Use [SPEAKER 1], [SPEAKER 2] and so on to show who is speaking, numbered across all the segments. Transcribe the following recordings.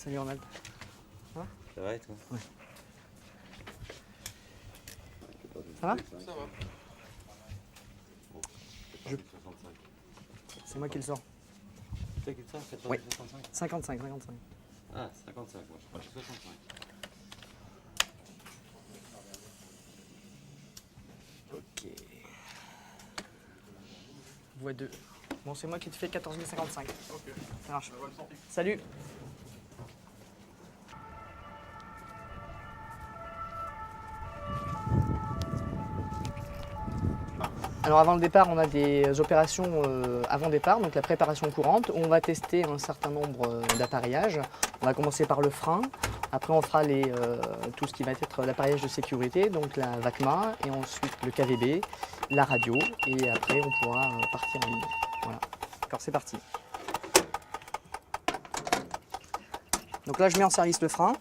[SPEAKER 1] Salut Ronald. Ça va?
[SPEAKER 2] Ça va et toi?
[SPEAKER 1] Ouais. Ça va?
[SPEAKER 2] Ça va. Bon,
[SPEAKER 1] c'est moi qui le sors.
[SPEAKER 2] C'est toi qui le sors?
[SPEAKER 1] Oui.
[SPEAKER 2] 65?
[SPEAKER 1] 55, 55.
[SPEAKER 2] Ah, 55, moi je suis 65.
[SPEAKER 1] Ok. Voie 2. Bon, c'est moi qui te fais 14 055.
[SPEAKER 3] Ok.
[SPEAKER 1] Ça marche.
[SPEAKER 3] Bonne sortie.
[SPEAKER 1] Salut. Alors avant le départ, on a des opérations avant départ, donc la préparation courante, où on va tester un certain nombre d'appareillages. On va commencer par le frein, après on fera tout ce qui va être l'appareillage de sécurité, donc la VACMA, et ensuite le KVB, la radio, et après on pourra partir en ligne. Voilà. Alors c'est parti. Donc là je mets en service le frein.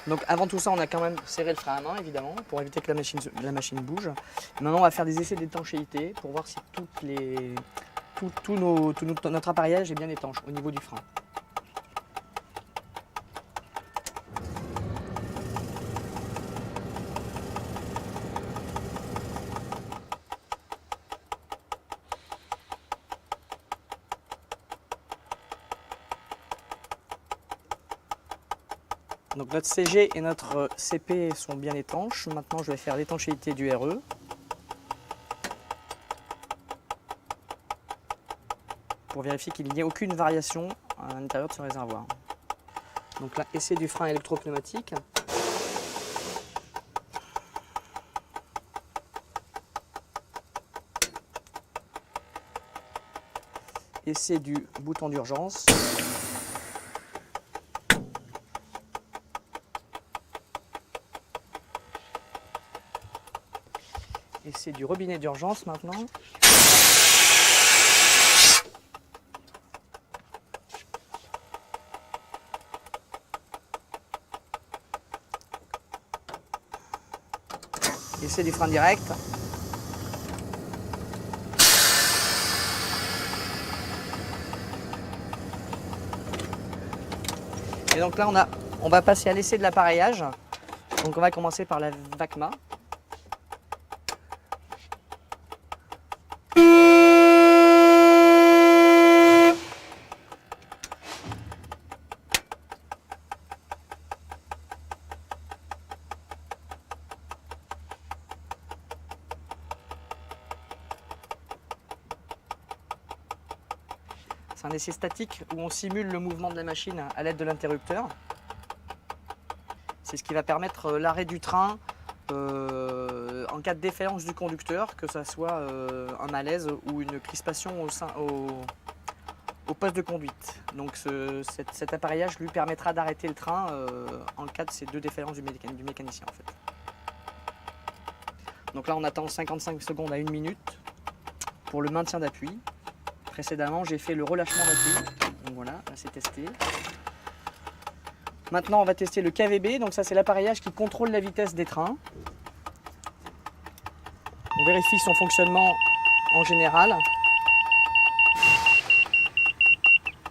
[SPEAKER 1] Donc avant tout ça, on a quand même serré le frein à main, évidemment, pour éviter que la machine bouge. Et maintenant, on va faire des essais d'étanchéité pour voir si notre appareillage est bien étanche au niveau du frein. Donc notre CG et notre CP sont bien étanches. Maintenant, je vais faire l'étanchéité du RE. Pour vérifier qu'il n'y ait aucune variation à l'intérieur de ce réservoir. Donc là, essai du frein électropneumatique. Essai du bouton d'urgence. Essai du robinet d'urgence maintenant. Essai du frein direct. Et donc là on va passer à l'essai de l'appareillage. Donc on va commencer par la VACMA. C'est un essai statique où on simule le mouvement de la machine à l'aide de l'interrupteur. C'est ce qui va permettre l'arrêt du train en cas de défaillance du conducteur, que ce soit un malaise ou une crispation au poste de conduite. Donc cet appareillage lui permettra d'arrêter le train en cas de ces deux défaillances du mécanicien en fait. Donc là on attend 55 secondes à 1 minute pour le maintien d'appui. Précédemment, j'ai fait le relâchement d'appui. Donc voilà, là c'est testé. Maintenant, on va tester le KVB. Donc ça, c'est l'appareillage qui contrôle la vitesse des trains. On vérifie son fonctionnement en général.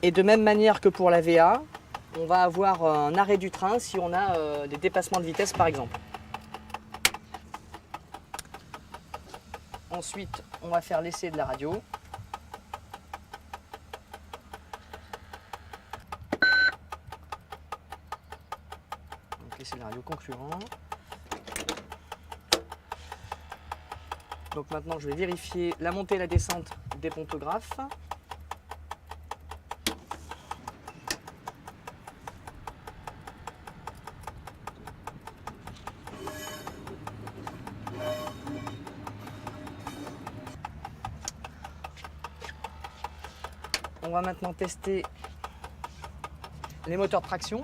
[SPEAKER 1] Et de même manière que pour la VA, on va avoir un arrêt du train si on a des dépassements de vitesse, par exemple. Ensuite, on va faire l'essai de la radio. C'est le radio concurrent. Donc maintenant je vais vérifier la montée et la descente des pontographes. On va maintenant tester les moteurs de traction.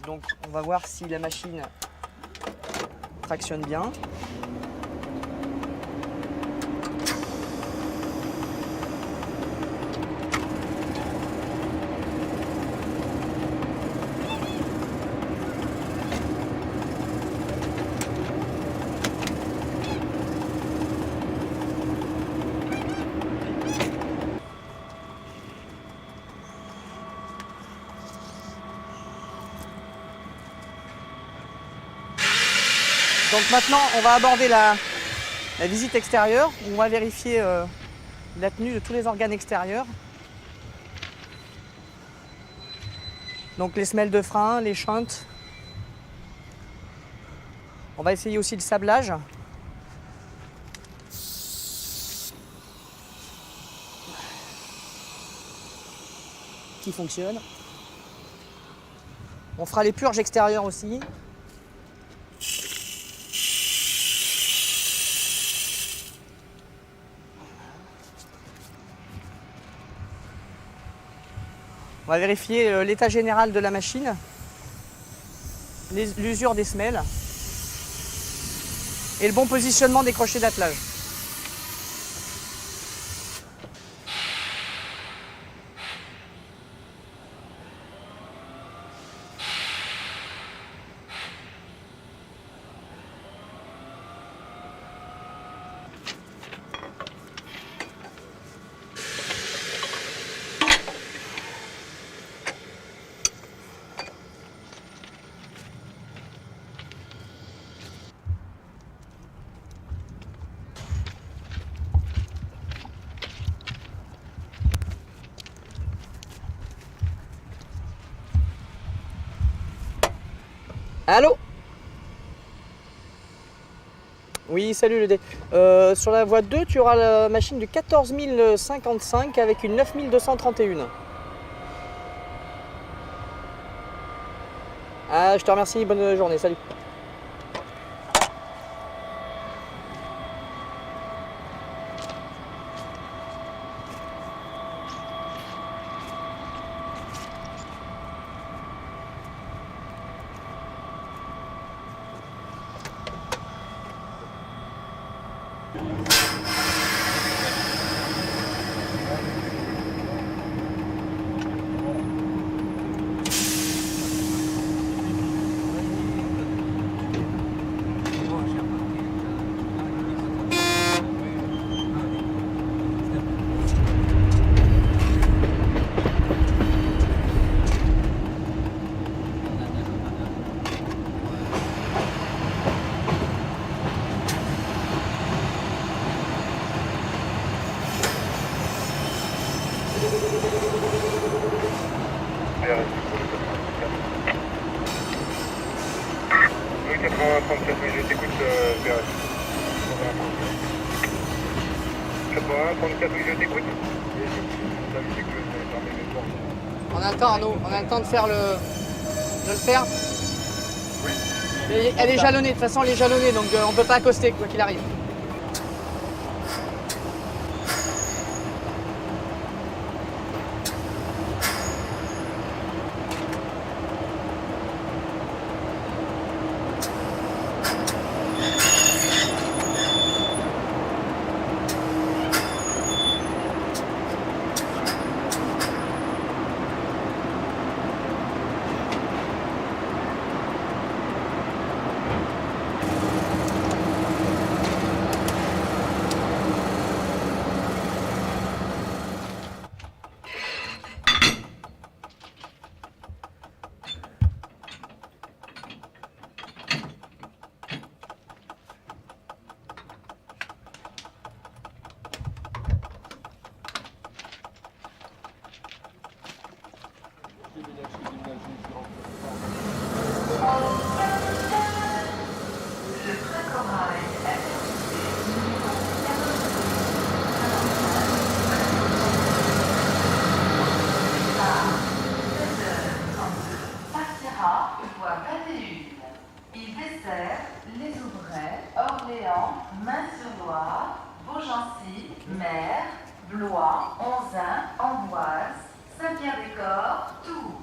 [SPEAKER 1] Donc on va voir si la machine tractionne bien. Donc maintenant, on va aborder la visite extérieure, où on va vérifier la tenue de tous les organes extérieurs. Donc les semelles de frein, les shunts. On va essayer aussi le sablage. Qui fonctionne. On fera les purges extérieures aussi. On va vérifier l'état général de la machine, l'usure des semelles et le bon positionnement des crochets d'attelage. Allô? Oui, salut le dé. Sur la voie 2, tu auras la machine du 14 055 avec une 9 231. Ah, je te remercie, bonne journée, salut.
[SPEAKER 3] Oui, 80-37, oui, je t'écoute, PRS. 80-34, oui, je t'écoute.
[SPEAKER 1] On a le temps, Arnaud, on a le temps de faire de le faire.
[SPEAKER 3] Oui.
[SPEAKER 1] Elle est jalonnée, de toute façon elle est jalonnée, donc on ne peut pas accoster quoi qu'il arrive.
[SPEAKER 4] Il dessert Les Ouvrais, Orléans, Main-sur-Loire, Beaugency, Mer, Blois, Onzain, Amboise, Saint-Pierre-des-Corps, Tours.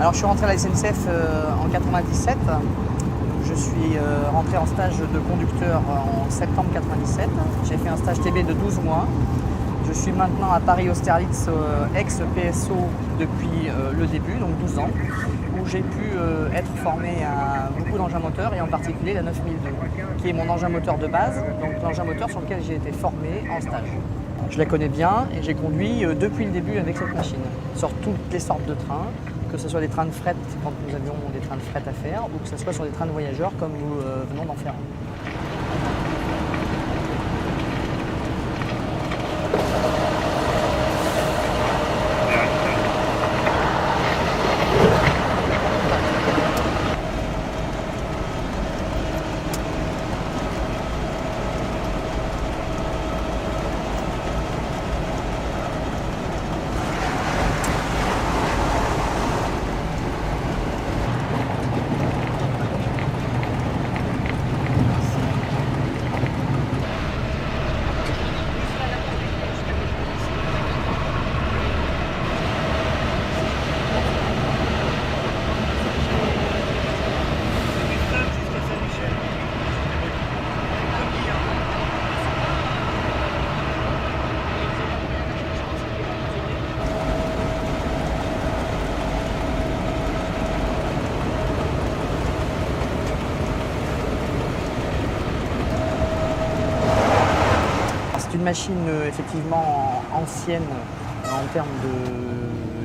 [SPEAKER 1] Alors je suis rentré à la SNCF en 97. Je suis rentré en stage de conducteur en septembre 97. J'ai fait un stage TB de 12 mois. Je suis maintenant à Paris-Austerlitz, ex-PSO depuis le début, donc 12 ans, où j'ai pu être formé à beaucoup d'engins moteurs et en particulier la 9002, qui est mon engin moteur de base, donc l'engin moteur sur lequel j'ai été formé en stage. Je la connais bien et j'ai conduit depuis le début avec cette machine, sur toutes les sortes de trains, que ce soit des trains de fret quand nous avions des trains de fret à faire, ou que ce soit sur des trains de voyageurs comme nous venons d'en faire un. C'est une machine effectivement ancienne en termes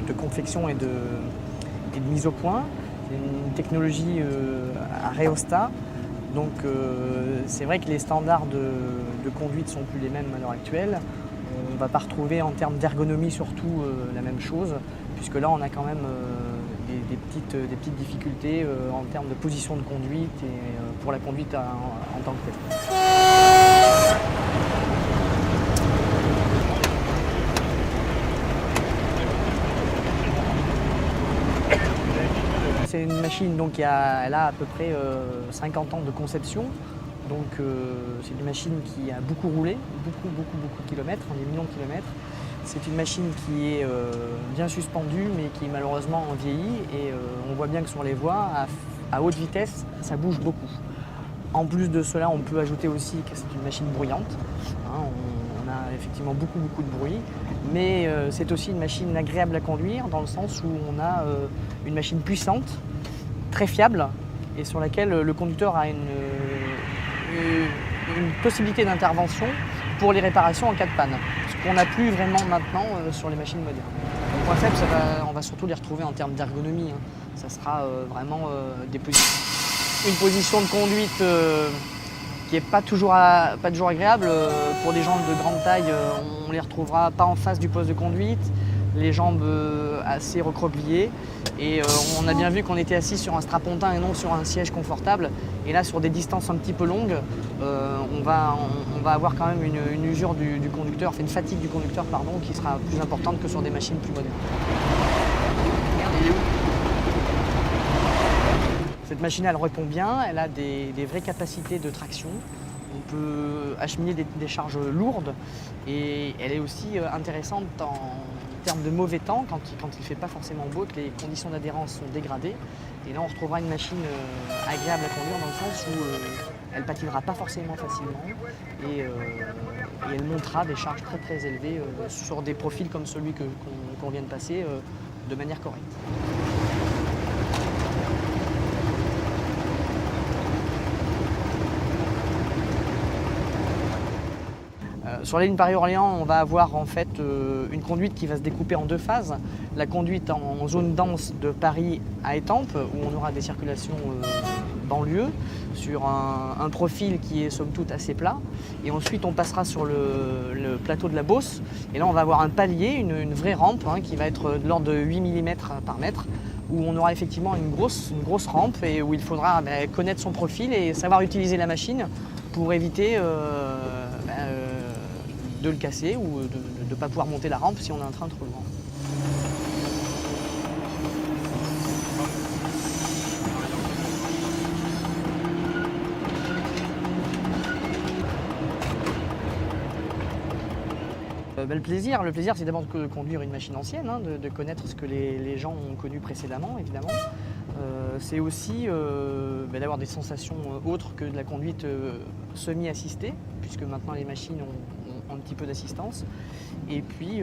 [SPEAKER 1] de confection et de mise au point. C'est une technologie à rhéostat. Donc c'est vrai que les standards de conduite ne sont plus les mêmes à l'heure actuelle. On ne va pas retrouver en termes d'ergonomie surtout la même chose, puisque là on a quand même des petites difficultés en termes de position de conduite et pour la conduite en tant que telle. C'est une machine donc, elle a à peu près 50 ans de conception. Donc c'est une machine qui a beaucoup roulé, beaucoup de kilomètres, des millions de kilomètres. C'est une machine qui est bien suspendue mais qui malheureusement vieillit et on voit bien que sur les voies, à haute vitesse, ça bouge beaucoup. En plus de cela, on peut ajouter aussi que c'est une machine bruyante. Hein, on a effectivement beaucoup de bruit, mais c'est aussi une machine agréable à conduire dans le sens où on a une machine puissante, très fiable et sur laquelle le conducteur a une possibilité d'intervention pour les réparations en cas de panne. Ce qu'on n'a plus vraiment maintenant sur les machines modernes. Le point faible, on va surtout les retrouver en termes d'ergonomie. Hein. Ça sera vraiment une position de conduite qui n'est pas toujours agréable. Pour des gens de grande taille, on ne les retrouvera pas en face du poste de conduite, les jambes assez recroquevillées. Et on a bien vu qu'on était assis sur un strapontin et non sur un siège confortable. Et là, sur des distances un petit peu longues, on va avoir quand même une usure du conducteur, enfin une fatigue du conducteur, pardon, qui sera plus importante que sur des machines plus modernes. Cette machine, elle répond bien, elle a des vraies capacités de traction. On peut acheminer des charges lourdes et elle est aussi intéressante en termes de mauvais temps, quand il ne fait pas forcément beau, que les conditions d'adhérence sont dégradées. Et là, on retrouvera une machine agréable à conduire dans le sens où elle patinera pas forcément facilement et elle montera des charges très élevées sur des profils comme celui qu'on vient de passer de manière correcte. Sur la ligne Paris-Orléans, on va avoir en fait une conduite qui va se découper en deux phases. La conduite en zone dense de Paris à Étampes, où on aura des circulations banlieue, sur un profil qui est somme toute assez plat. Et ensuite, on passera sur le plateau de la Beauce. Et là, on va avoir un palier, une vraie rampe, hein, qui va être de l'ordre de 8 mm par mètre, où on aura effectivement une grosse rampe et où il faudra connaître son profil et savoir utiliser la machine pour éviter de le casser ou de ne pas pouvoir monter la rampe si on a un train trop grand. Le plaisir, c'est d'abord de conduire une machine ancienne, hein, de connaître ce que les gens ont connu précédemment, évidemment. C'est aussi d'avoir des sensations autres que de la conduite semi-assistée, puisque maintenant les machines ont un petit peu d'assistance. Et puis,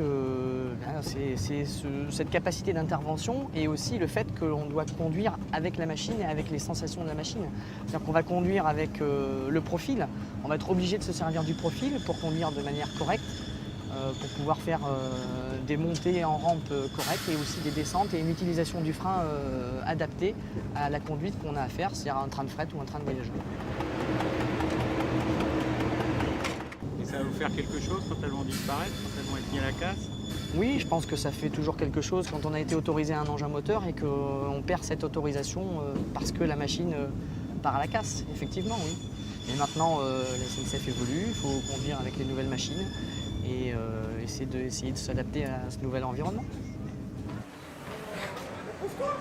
[SPEAKER 1] c'est cette capacité d'intervention et aussi le fait qu'on doit conduire avec la machine et avec les sensations de la machine. C'est-à-dire qu'on va conduire avec le profil. On va être obligé de se servir du profil pour conduire de manière correcte, pour pouvoir faire des montées en rampe correctes et aussi des descentes et une utilisation du frein adaptée à la conduite qu'on a à faire, c'est-à-dire un train de fret ou un train de voyageurs.
[SPEAKER 5] Et ça va vous faire quelque chose quand elles vont disparaître, quand elles vont être mises à la casse?
[SPEAKER 1] Oui, je pense que ça fait toujours quelque chose quand on a été autorisé à un engin moteur et qu'on perd cette autorisation parce que la machine part à la casse, effectivement, oui. Et maintenant, la SNCF évolue, il faut conduire avec les nouvelles machines et essayer de s'adapter à ce nouvel environnement.
[SPEAKER 6] Pourquoi